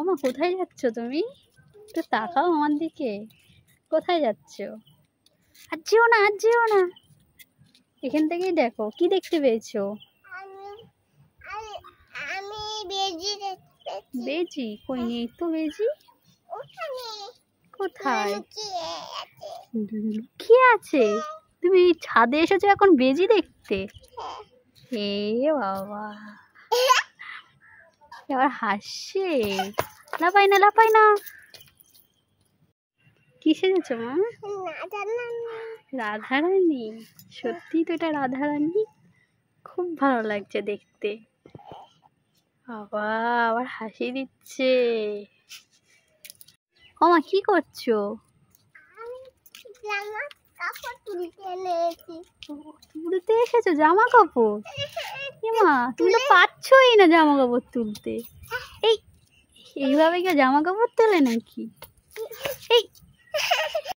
ওমা কোথায় যাচ্ছ তুমি? একটু তাকাও আমার দিকে। কোথায় যাচ্ছ? আর যেও না, আর যেও না। এখান থেকেই দেখো কি দেখতে পেয়েছো। বেজি কই? নেই তো বেজি। কোথায় লুকিয়ে আছে? তুমি ছাদে এসেছো এখন বেজি দেখতে? হে বাবা, এবার হাসছে। লাফাই না, লাফাই না। কি সেজেছো মা? রাধারানী। সত্যি তো এটা রাধারানী। খুব ভালো লাগছে দেখতে। বাবা আবার হাসি দিচ্ছে। ও মা কি করছো? তুলতে এসেছো জামা কাপড়? মা তুমি তো পাচ্ছই না জামা কাপড় তুলতে। এইভাবে কি জামা কাপড় তোলে নাকি? এই